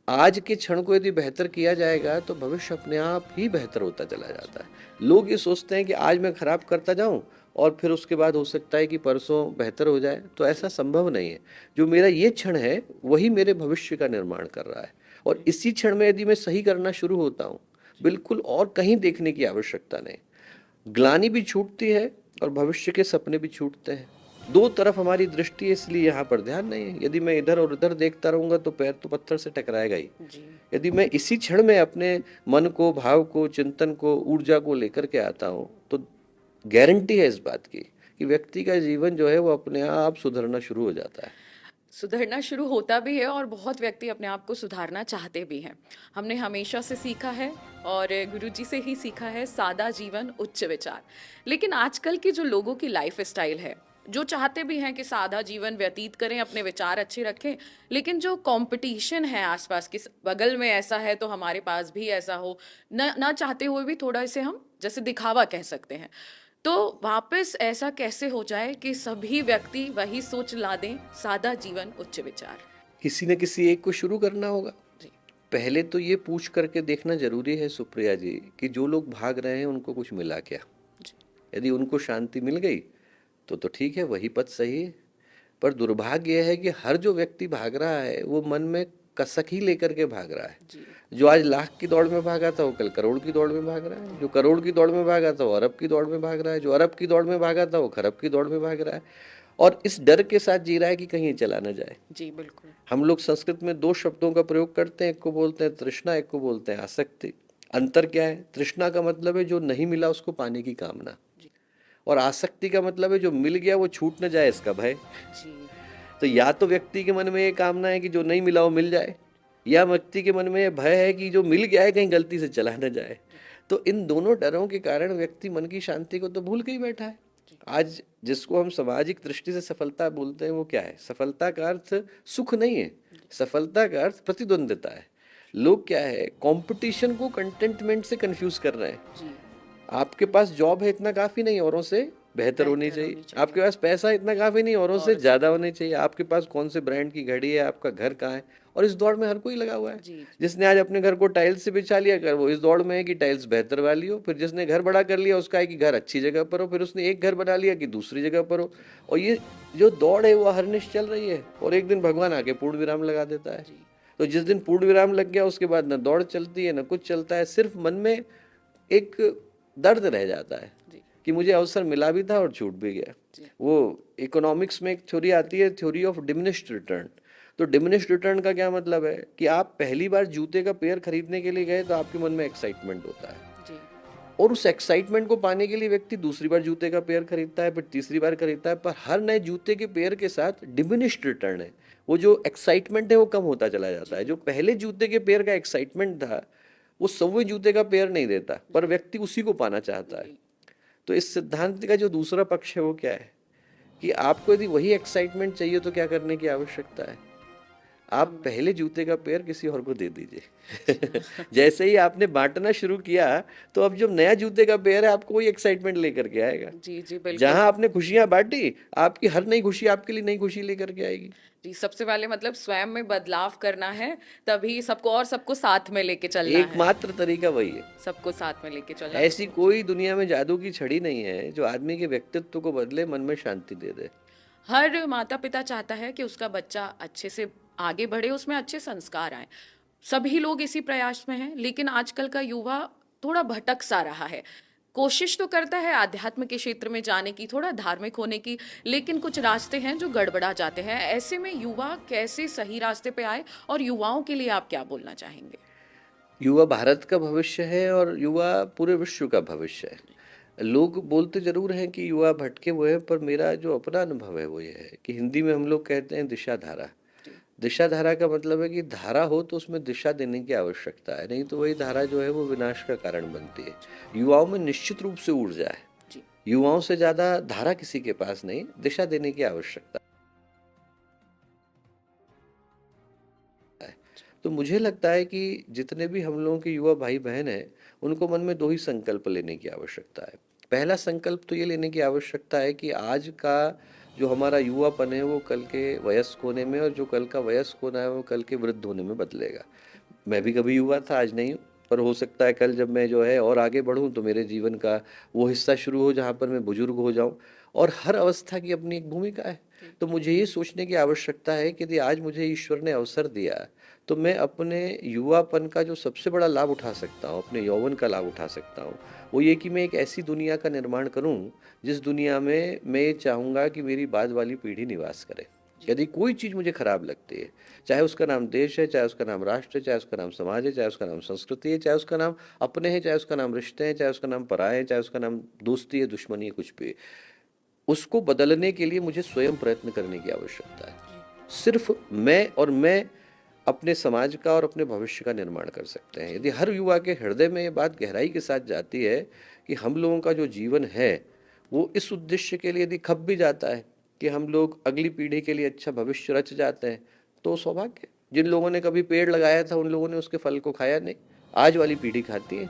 आज के क्षण को यदि बेहतर किया जाएगा तो भविष्य अपने आप ही बेहतर होता चला जाता है। लोग ये सोचते हैं कि आज मैं खराब करता जाऊं और फिर उसके बाद हो सकता है कि परसों बेहतर हो जाए, तो ऐसा संभव नहीं है। जो मेरा ये क्षण है वही मेरे भविष्य का निर्माण कर रहा है। और इसी क्षण में यदि मैं सही करना शुरू होता हूँ, बिल्कुल और कहीं देखने की आवश्यकता नहीं। ग्लानि भी छूटती है और भविष्य के सपने भी छूटते हैं। दो तरफ हमारी दृष्टि है, इसलिए यहाँ पर ध्यान नहीं है। यदि मैं इधर और उधर देखता रहूंगा तो पैर तो पत्थर से टकराएगा ही। जी यदि मैं इसी क्षण में अपने मन को, भाव को, चिंतन को, ऊर्जा को लेकर के आता हूँ तो गारंटी है इस बात की कि व्यक्ति का जीवन जो है वो अपने आप सुधरना शुरू हो जाता है। सुधरना शुरू होता भी है, और बहुत व्यक्ति अपने आप को सुधारना चाहते भी हैं। हमने हमेशा से सीखा है और गुरुजी से ही सीखा है, सादा जीवन उच्च विचार। लेकिन आजकल की जो लोगों की लाइफ स्टाइल है, जो चाहते भी हैं कि सादा जीवन व्यतीत करें, अपने विचार अच्छे रखें, लेकिन जो कंपटीशन है आसपास कि बगल में ऐसा है तो हमारे पास भी ऐसा हो, न ना चाहते हुए भी थोड़ा इसे हम जैसे दिखावा कह सकते हैं। तो वापस ऐसा कैसे हो जाए कि सभी व्यक्ति वही सोच ला दें, सादा जीवन उच्च विचार? किसी न किसी एक को शुरू करना होगा। जी पहले तो ये पूछ करके देखना जरूरी है सुप्रिया जी कि जो लोग भाग रहे हैं उनको कुछ मिला क्या। जी यदि उनको शांति मिल गई तो ठीक है, वही पथ सही है। पर दुर्भाग्य यह है कि हर जो व्यक्ति भाग रहा है वो मन में कसक ही लेकर के भाग रहा है। जी जो आज लाख की दौड़ में भागा था वो कल करोड़ की दौड़ में भाग रहा है, जो करोड़ की दौड़ में भागा था वो अरब की दौड़ में भाग रहा है, जो अरब की दौड़ में भागा था वो खरब की दौड़ में भाग रहा है। और इस डर के साथ जी रहा है कि कहीं ये चला ना जाए। जी बिल्कुल। हम लोग संस्कृत में दो शब्दों का प्रयोग करते हैं, एक को बोलते हैं तृष्णा, एक को बोलते हैं आसक्ति। अंतर क्या है? तृष्णा का मतलब है जो नहीं मिला उसको पाने की कामना, जी और आसक्ति का मतलब है जो मिल गया वो छूट न जाए इसका भय। जी तो या तो व्यक्ति के मन में ये कामना है कि जो नहीं मिला वो मिल जाए, या व्यक्ति के मन में ये भय है कि जो मिल गया है कहीं गलती से चला न जाए। तो इन दोनों डरों के कारण व्यक्ति मन की शांति को तो भूल के ही बैठा है। आज जिसको हम सामाजिक दृष्टि से सफलता बोलते हैं वो क्या है? सफलता का अर्थ सुख नहीं है, सफलता का अर्थ प्रतिद्वंदिता है। लोग क्या है, कंपटीशन को कंटेंटमेंट से कंफ्यूज कर रहे हैं। जी आपके पास जॉब है इतना काफी नहीं, औरों से बेहतर होनी चाहिए। आपके पास पैसा इतना काफी नहीं, औरों से ज्यादा होनी चाहिए। आपके पास कौन से ब्रांड की घड़ी है, आपका घर कहाँ है, और इस दौड़ में हर कोई लगा हुआ है। जी जिसने आज अपने घर को टाइल्स से बिछा लिया, कर वो इस दौड़ में है कि टाइल्स बेहतर वाली हो। फिर जिसने घर बड़ा कर लिया उसका है कि घर अच्छी जगह पर हो। फिर उसने एक घर बना लिया कि दूसरी जगह पर हो। और ये जो दौड़ है वो हरनिश चल रही है, और एक दिन भगवान आके पूर्ण विराम लगा देता है। तो जिस दिन पूर्ण विराम लग गया उसके बाद न दौड़ चलती है न कुछ चलता है, सिर्फ मन में एक दर्द रह जाता है कि मुझे अवसर मिला भी था और छूट भी गया। वो इकोनॉमिक्स में एक थ्योरी आती है, थ्योरी ऑफ डिमिनिश्ड रिटर्न। तो डिमिनिश्ड रिटर्न का क्या मतलब है कि आप पहली बार जूते का पेयर खरीदने के लिए गए तो आपके मन में एक्साइटमेंट होता है, और उस एक्साइटमेंट को पाने के लिए व्यक्ति दूसरी बार जूते का पेयर खरीदता है, फिर तीसरी बार खरीदता है, पर हर नए जूते के पेयर के साथ डिमिनिश्ड रिटर्न है। वो जो एक्साइटमेंट है वो कम होता चला जाता है। जो पहले जूते के पेयर का एक्साइटमेंट था वो 100वें जूते का पेयर नहीं देता, पर व्यक्ति उसी को पाना चाहता है। तो इस सिद्धांत का जो दूसरा पक्ष है वो क्या है कि आपको यदि वही एक्साइटमेंट चाहिए तो क्या करने की आवश्यकता है? आप पहले जूते का पेयर किसी और को दे दीजिए। जैसे ही आपने बांटना शुरू किया तो अब जो नया जूते का पेयर है आपको वही एक्साइटमेंट लेकर के आएगा। जी जी बिल्कुल। जहां आपने खुशियां बांटी, आपकी हर नई खुशी आपके लिए नई खुशी लेकर के आएगी। जी, सबसे पहले मतलब स्वयं में बदलाव करना है, तभी सबको और सबको साथ में लेके चलना है। एकमात्र तरीका वही है। सबको साथ में लेके चलना। ऐसी कोई दुनिया में जादू की छड़ी नहीं है जो आदमी के व्यक्तित्व को बदले, मन में शांति दे दे। हर माता पिता चाहता है कि उसका बच्चा अच्छे से आगे बढ़े, उसमें अच्छे संस्कार आए। सभी लोग इसी प्रयास में हैं, लेकिन आजकल का युवा थोड़ा भटक सा रहा है। कोशिश तो करता है आध्यात्म के क्षेत्र में जाने की, थोड़ा धार्मिक होने की, लेकिन कुछ रास्ते हैं जो गड़बड़ा जाते हैं। ऐसे में युवा कैसे सही रास्ते पे आए, और युवाओं के लिए आप क्या बोलना चाहेंगे? युवा भारत का भविष्य है और युवा पूरे विश्व का भविष्य है। लोग बोलते जरूर हैं कि युवा भटके हुए हैं, पर मेरा जो अपना अनुभव है वो ये है कि हिंदी में हम लोग कहते हैं दिशा धारा। दिशा धारा का मतलब है कि धारा हो तो उसमें दिशा देने की आवश्यकता है, नहीं तो वही धारा जो है वो विनाश का कारण बनती है। युवाओं में निश्चित रूप से ऊर्जा है, युवाओं से ज्यादा धारा किसी के पास नहीं, दिशा देने की आवश्यकता है। तो मुझे लगता है कि जितने भी हम लोगों के युवा भाई बहन हैं उनको मन में दो ही संकल्प लेने की आवश्यकता है। पहला संकल्प तो ये लेने की आवश्यकता है कि आज का जो हमारा युवापन है वो कल के वयस्क होने में, और जो कल का वयस्क होना है वो कल के वृद्ध होने में बदलेगा। मैं भी कभी युवा था, आज नहीं हूँ, पर हो सकता है कल जब मैं जो है और आगे बढ़ूँ तो मेरे जीवन का वो हिस्सा शुरू हो जहाँ पर मैं बुजुर्ग हो जाऊँ। और हर अवस्था की अपनी एक भूमिका है। तो मुझे ये सोचने की आवश्यकता है कि यदि आज मुझे ईश्वर ने अवसर दिया तो मैं अपने युवापन का जो सबसे बड़ा लाभ उठा सकता हूँ, अपने यौवन का लाभ उठा सकता हूँ, वो ये कि मैं एक ऐसी दुनिया का निर्माण करूँ जिस दुनिया में मैं ये चाहूँगा कि मेरी बाद वाली पीढ़ी निवास करे। यदि कोई चीज़ मुझे खराब लगती है, चाहे उसका नाम देश है, चाहे उसका नाम राष्ट्र है, चाहे उसका नाम समाज है, चाहे उसका नाम संस्कृति है, चाहे उसका नाम अपने हैं, चाहे उसका नाम रिश्ते हैं, चाहे उसका नाम पराये है, चाहे उसका नाम दोस्ती है, दुश्मनी है, कुछ भी, उसको बदलने के लिए मुझे स्वयं प्रयत्न करने की आवश्यकता है। सिर्फ मैं और मैं अपने समाज का और अपने भविष्य का निर्माण कर सकते हैं। यदि हर युवा के हृदय में ये बात गहराई के साथ जाती है कि हम लोगों का जो जीवन है वो इस उद्देश्य के लिए यदि खप भी जाता है कि हम लोग अगली पीढ़ी के लिए अच्छा भविष्य रच जाते हैं, तो सौभाग्य। जिन लोगों ने कभी पेड़ लगाया था उन लोगों ने उसके फल को खाया नहीं, आज वाली पीढ़ी खाती है,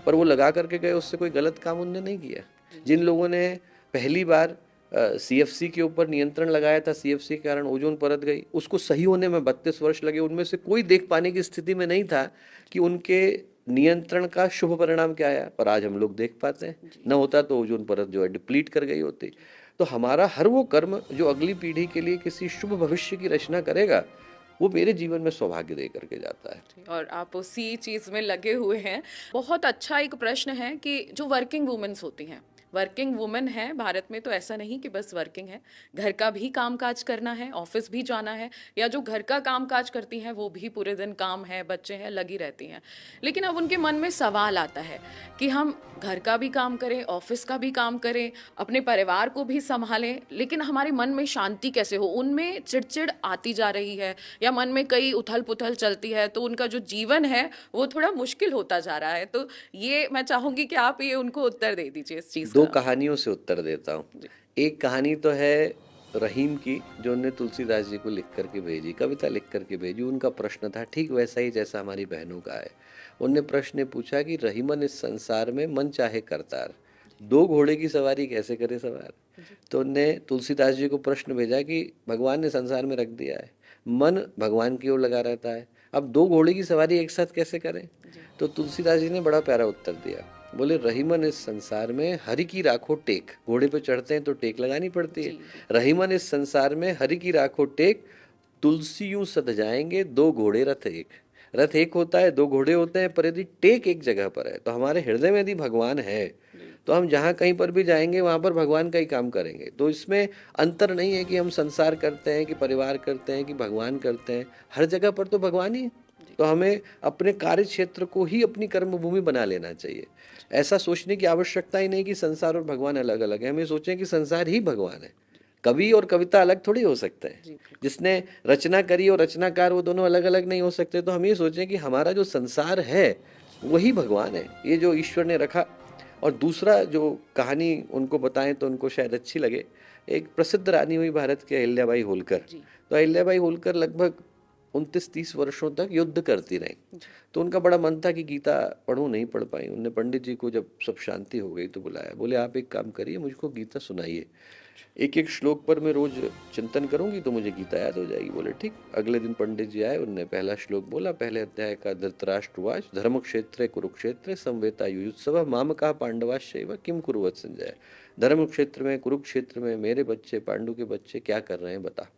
पर वो लगा करके गए, उससे कोई गलत काम उनने नहीं किया। जिन लोगों ने पहली बार सीएफसी के ऊपर नियंत्रण लगाया था, सीएफसी के कारण ओजोन परत गई, उसको सही होने में 32 वर्ष लगे, उनमें से कोई देख पाने की स्थिति में नहीं था कि उनके नियंत्रण का शुभ परिणाम क्या आया, पर आज हम लोग देख पाते हैं। न होता तो ओजोन परत जो है डिप्लीट कर गई होती। तो हमारा हर वो कर्म जो अगली पीढ़ी के लिए किसी शुभ भविष्य की रचना करेगा वो मेरे जीवन में सौभाग्य दे करके जाता है। और आप उसी चीज में लगे हुए हैं। बहुत अच्छा एक प्रश्न है कि जो वर्किंग वुमेन्स होती हैं, वर्किंग वुमेन है भारत में, तो ऐसा नहीं कि बस वर्किंग है, घर का भी काम काज करना है, ऑफिस भी जाना है, या जो घर का काम काज करती हैं वो भी पूरे दिन काम है, बच्चे हैं, लगी रहती हैं। लेकिन अब उनके मन में सवाल आता है कि हम घर का भी काम करें, ऑफिस का भी काम करें, अपने परिवार को भी संभालें, लेकिन हमारे मन में शांति कैसे हो? उनमें चिड़चिड़ आती जा रही है, या मन में कई उथल पुथल चलती है, तो उनका जो जीवन है वो थोड़ा मुश्किल होता जा रहा है। तो ये मैं चाहूंगी कि आप ये उनको उत्तर दे दीजिए इस चीज दो का। कहानियों से उत्तर देता हूँ। एक कहानी तो है रहीम की, जो उन्होंने तुलसीदास जी को लिख करके भेजी, कविता लिख करके भेजी। उनका प्रश्न था ठीक वैसा ही जैसा हमारी बहनों का है। उनने प्रश्न पूछा कि रहीमन इस संसार में मन चाहे करतार, दो घोड़े की सवारी कैसे करे सवार। तो उनने तुलसीदास जी को प्रश्न भेजा कि भगवान ने संसार में रख दिया है, मन भगवान की ओर लगा रहता है, अब दो घोड़े की सवारी एक साथ कैसे करें। तो तुलसीदास जी ने बड़ा प्यारा उत्तर दिया, बोले रहीमन इस संसार में हरि की राखो टेक, घोड़े पे चढ़ते हैं तो टेक लगानी पड़ती है। रहीमन इस संसार में हरि की राखो टेक, तुलसी यूं सध जाएंगे दो घोड़े रथ एक। रथ एक होता है, दो घोड़े होते हैं, पर यदि टेक एक जगह पर है तो हमारे हृदय में यदि भगवान है तो हम जहाँ कहीं पर भी जाएंगे वहां पर भगवान का ही काम करेंगे। तो इसमें अंतर नहीं है कि हम संसार करते हैं कि परिवार करते हैं कि भगवान करते हैं, हर जगह पर तो भगवान ही है। तो हमें अपने कार्य क्षेत्र को ही अपनी कर्म भूमि बना लेना चाहिए। ऐसा सोचने की आवश्यकता ही नहीं कि संसार और भगवान अलग अलग है। हमें सोचें कि संसार ही भगवान है। कवि और कविता अलग थोड़ी हो सकते हैं। जी बिल्कुल। जिसने रचना करी और रचनाकार, वो दोनों अलग अलग नहीं हो सकते। तो हम ये सोचें कि हमारा जो संसार है वही भगवान है, ये जो ईश्वर ने रखा। और दूसरा जो कहानी उनको बताएं तो उनको शायद अच्छी लगे। एक प्रसिद्ध रानी हुई भारत के, अहिल्याबाई होलकर। जी तो अहिल्याबाई होलकर लगभग 29-30 वर्षों तक युद्ध करती रही। जी तो उनका बड़ा मन था कि गीता पढ़ूं, नहीं पढ़ पाई। उनने पंडित जी को जब सब शांति हो गई तो बुलाया, बोले आप एक काम करिए, मुझको गीता सुनाइए। एक एक श्लोक पर मैं रोज चिंतन करूंगी तो मुझे गीता याद हो जाएगी। बोले ठीक। अगले दिन पंडित जी आए, उनने पहला श्लोक बोला, पहले अध्याय का, धृतराष्ट्रवाच धर्म क्षेत्रे कुरुक्षेत्रे संवेता युयुत्सव मामका पांडवाश्चैव किम कुरुवत संजय। धर्म क्षेत्र में, कुरुक्षेत्र में मेरे बच्चे, पांडु के बच्चे क्या कर रहे हैं बता।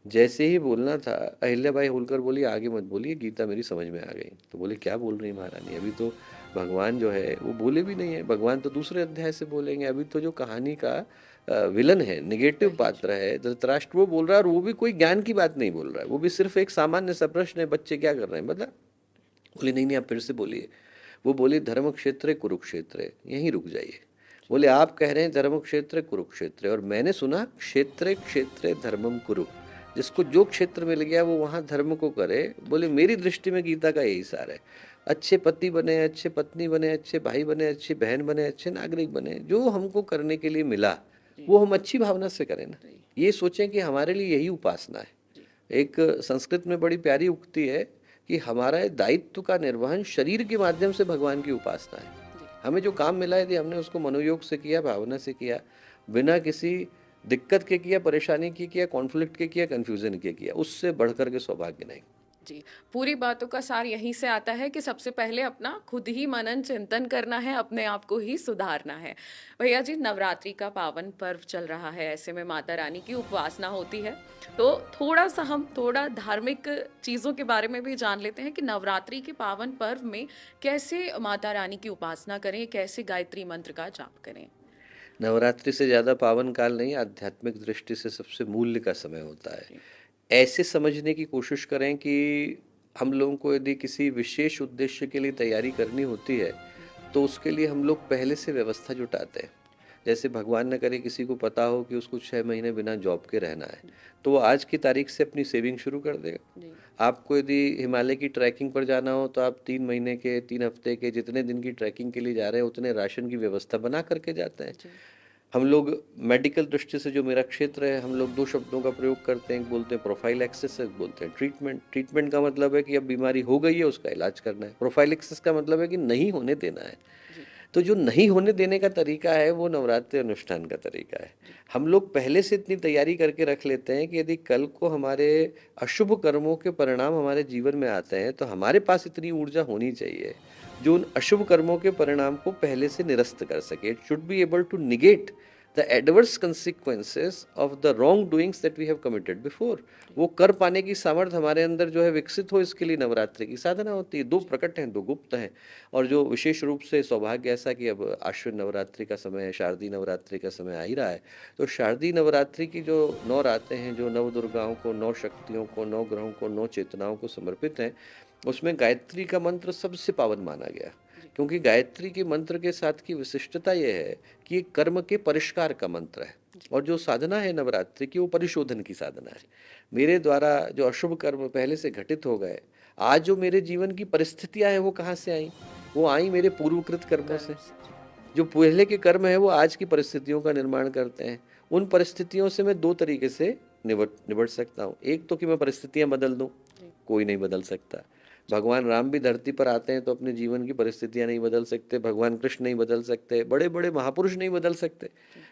जैसे ही बोलना था, अहिल्याबाई होलकर बोली आगे मत बोलिए, गीता मेरी समझ में आ गई। तो बोले क्या बोल रही महारानी, अभी तो भगवान जो है वो बोले भी नहीं है, भगवान तो दूसरे अध्याय से बोलेंगे। अभी तो जो कहानी का विलन है, निगेटिव पात्र है धृतराष्ट्र, वो बोल रहा है। और वो भी कोई ज्ञान की बात नहीं बोल रहा है, वो भी सिर्फ एक सामान्य सा प्रश्न है, बच्चे क्या कर रहे हैं बता। बोले नहीं नहीं, आप फिर से बोलिए। वो बोली धर्म क्षेत्र कुरुक्षेत्र, यहीं रुक जाइए। बोले आप कह रहे हैं धर्म क्षेत्र कुरुक्षेत्र, और मैंने सुना क्षेत्रे क्षेत्रे धर्मम कुरु, जिसको जो क्षेत्र मिल गया वो वहाँ धर्म को करे। बोले मेरी दृष्टि में गीता का यही सार है। अच्छे पति बने, अच्छे पत्नी बने, अच्छे भाई बने, अच्छी बहन बने, अच्छे नागरिक बने, जो हमको करने के लिए मिला वो हम अच्छी भावना से करें ना। ये सोचें कि हमारे लिए यही उपासना है। एक संस्कृत में बड़ी प्यारी उक्ति है कि हमारा दायित्व का निर्वहन शरीर के माध्यम से भगवान की उपासना है। हमें जो काम मिला है हमने उसको मनोयोग से किया, भावना से किया, बिना किसी दिक्कत के किया, परेशानी के किया, कॉन्फ्लिक्ट के किया, कंफ्यूजन के किया। उससे बढ़कर के सौभाग्य नहीं। जी, पूरी बातों का सार यहीं से आता है कि सबसे पहले अपना खुद ही मनन चिंतन करना है, अपने आप को ही सुधारना है। भैया जी, नवरात्रि का पावन पर्व चल रहा है, ऐसे में माता रानी की उपासना होती है। तो थोड़ा सा हम थोड़ा धार्मिक चीज़ों के बारे में भी जान लेते हैं कि नवरात्रि के पावन पर्व में कैसे माता रानी की उपासना करें, कैसे गायत्री मंत्र का जाप करें। नवरात्रि से ज़्यादा पावन काल नहीं, आध्यात्मिक दृष्टि से सबसे मूल्य का समय होता है। जी ऐसे समझने की कोशिश करें कि हम लोगों को यदि किसी विशेष उद्देश्य के लिए तैयारी करनी होती है तो उसके लिए हम लोग पहले से व्यवस्था जुटाते हैं। जैसे भगवान न करे किसी को पता हो कि उसको 6 महीने बिना जॉब के रहना है, तो वो आज की तारीख से अपनी सेविंग शुरू कर देगा। जी आपको यदि हिमालय की ट्रैकिंग पर जाना हो तो आप 3 महीने के, 3 हफ्ते के, जितने दिन की ट्रैकिंग के लिए जा रहे हैं उतने राशन की व्यवस्था बना करके जाते हैं। जी हम लोग मेडिकल दृष्टि से, जो मेरा क्षेत्र है, हम लोग 2 शब्दों का प्रयोग करते हैं। बोलते हैं प्रोफाइलैक्सिस, बोलते हैं ट्रीटमेंट। ट्रीटमेंट का मतलब है कि अब बीमारी हो गई है, उसका इलाज करना है। प्रोफाइलैक्सिस का मतलब है कि नहीं होने देना है। जी तो जो नहीं होने देने का तरीका है वो नवरात्रि अनुष्ठान का तरीका है। हम लोग पहले से इतनी तैयारी करके रख लेते हैं कि यदि कल को हमारे अशुभ कर्मों के परिणाम हमारे जीवन में आते हैं तो हमारे पास इतनी ऊर्जा होनी चाहिए जो उन अशुभ कर्मों के परिणाम को पहले से निरस्त कर सके। It should be able to negate the adverse consequences of the wrong doings that we have committed before. वो कर पाने की सामर्थ्य हमारे अंदर जो है विकसित हो, इसके लिए नवरात्रि की साधना होती है। 2 प्रकट हैं, 2 गुप्त हैं। और जो विशेष रूप से सौभाग्य ऐसा कि अब आश्विन नवरात्रि का समय है, शारदीय नवरात्रि का समय आ ही रहा है। तो शारदीय नवरात्रि की जो 9 रातें हैं, जो 9 दुर्गाओं को, 9 शक्तियों को, 9 ग्रहों को, 9 चेतनाओं को समर्पित हैं, उसमें गायत्री का मंत्र सबसे पावन माना गया। क्योंकि गायत्री के मंत्र के साथ की विशिष्टता यह है कि ये कर्म के परिष्कार का मंत्र है। और जो साधना है नवरात्रि की, वो परिशोधन की साधना है। मेरे द्वारा जो अशुभ कर्म पहले से घटित हो गए, आज जो मेरे जीवन की परिस्थितियां हैं वो कहाँ से आई? वो आई मेरे पूर्वकृत कर्मों से। जो पहले के कर्म है वो आज की परिस्थितियों का निर्माण करते हैं। उन परिस्थितियों से मैं 2 तरीके से निबट सकता हूँ। एक तो कि मैं परिस्थितियां बदल दूं, कोई नहीं बदल सकता। भगवान राम भी धरती पर आते हैं तो अपने जीवन की परिस्थितियां नहीं बदल सकते। भगवान कृष्ण नहीं बदल सकते। बड़े बड़े महापुरुष नहीं बदल सकते।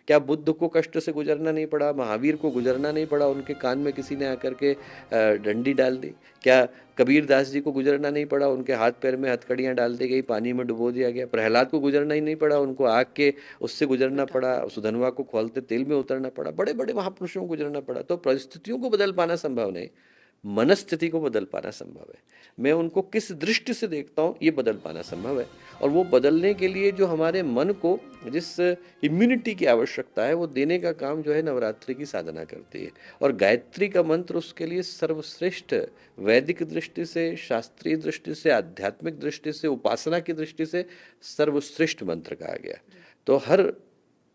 क्या बुद्ध को कष्ट से गुजरना नहीं पड़ा? महावीर को गुजरना नहीं पड़ा? उनके कान में किसी ने आकर के डंडी डाल दी? क्या कबीर दास जी को गुजरना नहीं पड़ा? उनके हाथ पैर में हथकड़ियाँ डाल दी गई, पानी में डुबो दिया गया। प्रहलाद को गुजरना ही नहीं पड़ा, उनको आग के उससे गुजरना पड़ा। सुधनवा को खौलते तेल में उतरना पड़ा। बड़े बड़े महापुरुषों को गुजरना पड़ा। तो परिस्थितियों को बदल पाना संभव नहीं, मनस्थिति को बदल पाना संभव है, मैं उनको किस दृष्टि से देखता हूँ ये बदल पाना संभव है। और वो बदलने के लिए जो हमारे मन को जिस इम्यूनिटी की आवश्यकता है वो देने का काम जो है नवरात्रि की साधना करती है। और गायत्री का मंत्र उसके लिए सर्वश्रेष्ठ, वैदिक दृष्टि से, शास्त्रीय दृष्टि से, आध्यात्मिक दृष्टि से, उपासना की दृष्टि से सर्वश्रेष्ठ मंत्र कहा गया। तो हर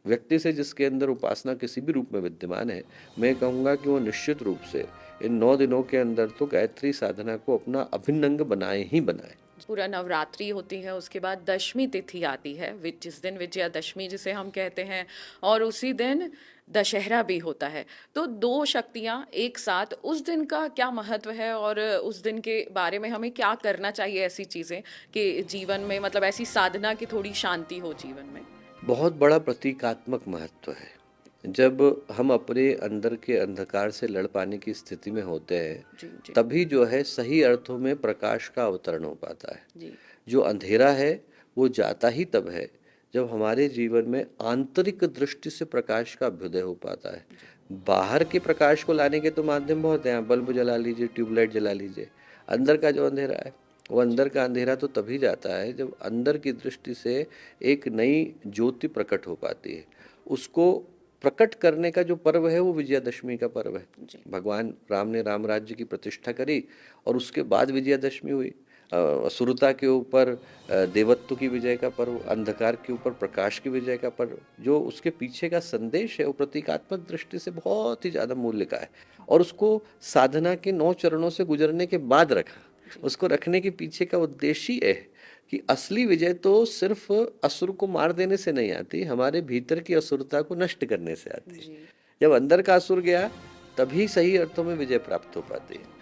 व्यक्ति से जिसके अंदर उपासना किसी भी रूप में विद्यमान है, मैं कहूँगा कि वो निश्चित रूप से इन 9 दिनों के अंदर तो गायत्री साधना को अपना अभिन्न अंग बनाए ही बनाए। पूरा नवरात्रि होती है, उसके बाद दशमी तिथि आती है, जिस दिन विजयादशमी जिसे हम कहते हैं, और उसी दिन दशहरा भी होता है। तो 2 शक्तियाँ एक साथ, उस दिन का क्या महत्व है और उस दिन के बारे में हमें क्या करना चाहिए, ऐसी चीज़ें कि जीवन में मतलब ऐसी साधना की थोड़ी शांति हो जीवन में? बहुत बड़ा प्रतीकात्मक महत्व है। जब हम अपने अंदर के अंधकार से लड़ पाने की स्थिति में होते हैं, जी जी तभी जो है सही अर्थों में प्रकाश का अवतरण हो पाता है। जी जो अंधेरा है वो जाता ही तब है जब हमारे जीवन में आंतरिक दृष्टि से प्रकाश का अभ्युदय हो पाता है। बाहर के प्रकाश को लाने के तो माध्यम बहुत हैं, बल्ब जला लीजिए, ट्यूबलाइट जला लीजिए। अंदर का जो अंधेरा है वो अंदर का अंधेरा तो तभी जाता है जब अंदर की दृष्टि से एक नई ज्योति प्रकट हो पाती है। उसको प्रकट करने का जो पर्व है वो विजयादशमी का पर्व है। भगवान राम ने राम राज्य की प्रतिष्ठा करी और उसके बाद विजयादशमी हुई। असुरता के ऊपर देवत्व की विजय का पर्व, अंधकार के ऊपर प्रकाश की विजय का पर्व। जो उसके पीछे का संदेश है वो प्रतीकात्मक दृष्टि से बहुत ही ज़्यादा मूल्य का है। और उसको साधना के 9 चरणों से गुजरने के बाद रखा। उसको रखने के पीछे का उद्देश्य ये है कि असली विजय तो सिर्फ असुर को मार देने से नहीं आती, हमारे भीतर की असुरता को नष्ट करने से आती है। जब अंदर का असुर गया तभी सही अर्थों में विजय प्राप्त हो पाती है।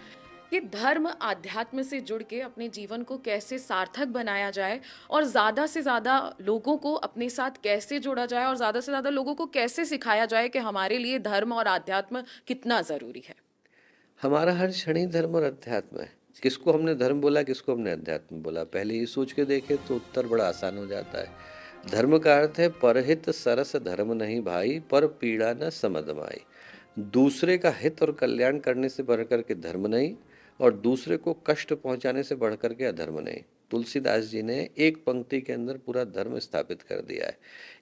कि धर्म आध्यात्म से जुड़ के अपने जीवन को कैसे सार्थक बनाया जाए और ज़्यादा से ज़्यादा लोगों को अपने साथ कैसे जोड़ा जाए और ज़्यादा से ज़्यादा लोगों को कैसे सिखाया जाए कि हमारे लिए धर्म और आध्यात्म कितना ज़रूरी है। हमारा हर क्षण ही धर्म और अध्यात्म है। किसको हमने धर्म बोला, किसको हमने अध्यात्म बोला, पहले ये सोच के देखे तो उत्तर बड़ा आसान हो जाता है। धर्म का अर्थ है परहित सरस धर्म नहीं भाई, पर पीड़ा न समदमाई। दूसरे का हित और कल्याण करने से बढ़कर के धर्म नहीं और दूसरे को कष्ट पहुंचाने से बढ़कर के अधर्म नहीं। तुलसीदास जी ने एक पंक्ति के अंदर पूरा धर्म स्थापित कर दिया है।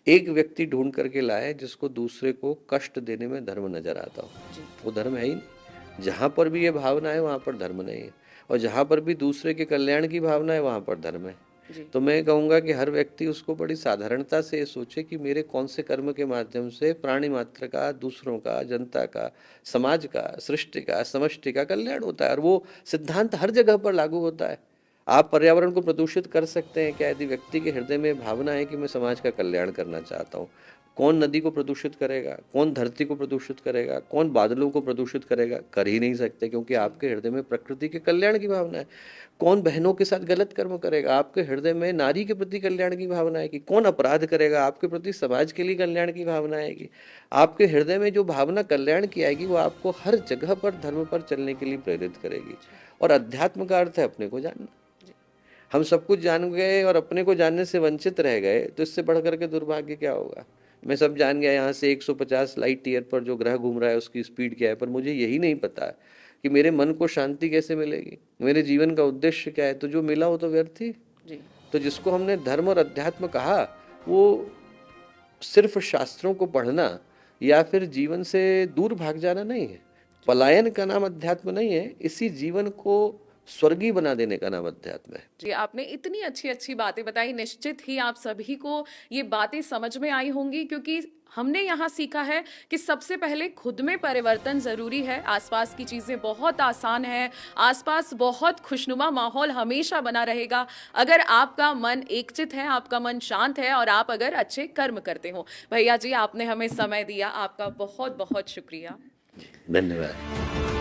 एक व्यक्ति ढूंढ करके लाए जिसको दूसरे को कष्ट देने में धर्म नजर आता हो, वो धर्म है ही नहीं। जहाँ पर भी ये भावना है वहाँ पर धर्म नहीं है, और जहाँ पर भी दूसरे के कल्याण की भावना है वहाँ पर धर्म है। तो मैं कहूँगा कि हर व्यक्ति उसको बड़ी साधारणता से ये सोचे कि मेरे कौन से कर्म के माध्यम से प्राणी मात्र का, दूसरों का, जनता का, समाज का, सृष्टि का, समष्टि का कल्याण होता है। और वो सिद्धांत हर जगह पर लागू होता है। आप पर्यावरण को प्रदूषित कर सकते हैं क्या यदि व्यक्ति के हृदय में भावना है कि मैं समाज का कल्याण करना चाहता हूँ। कौन नदी को प्रदूषित करेगा, कौन धरती को प्रदूषित करेगा, कौन बादलों को प्रदूषित करेगा, कर ही नहीं सकते, क्योंकि आपके हृदय में प्रकृति के कल्याण की भावना है। कौन बहनों के साथ गलत कर्म करेगा, आपके हृदय में नारी के प्रति कल्याण की भावना है कि कौन अपराध करेगा, आपके प्रति समाज के लिए कल्याण की भावना है कि आपके हृदय में जो भावना कल्याण की आएगी वो आपको हर जगह पर धर्म पर चलने के लिए प्रेरित करेगी। और अध्यात्म का अर्थ है अपने को जानना। हम सब कुछ जान गए और अपने को जानने से वंचित रह गए तो इससे बढ़कर के दुर्भाग्य क्या होगा। मैं सब जान गया यहाँ से 150 लाइट ईयर पर जो ग्रह घूम रहा है उसकी स्पीड क्या है, पर मुझे यही नहीं पता कि मेरे मन को शांति कैसे मिलेगी, मेरे जीवन का उद्देश्य क्या है। तो जो मिला वो तो व्यर्थ ही। तो जिसको हमने धर्म और अध्यात्म कहा वो सिर्फ शास्त्रों को पढ़ना या फिर जीवन से दूर भाग जाना नहीं है। पलायन का नाम अध्यात्म नहीं है, इसी जीवन को स्वर्गीय बना देने का नाम अध्यात्म है। जी, आपने इतनी अच्छी अच्छी बातें बताई। निश्चित ही आप सभी को ये बातें समझ में आई होंगी, क्योंकि हमने यहाँ सीखा है कि सबसे पहले खुद में परिवर्तन जरूरी है। आसपास की चीजें बहुत आसान है, आसपास बहुत खुशनुमा माहौल हमेशा बना रहेगा अगर आपका मन एकचित है, आपका मन शांत है और आप अगर अच्छे कर्म करते हो। भैया जी, आपने हमें समय दिया, आपका बहुत बहुत शुक्रिया। धन्यवाद।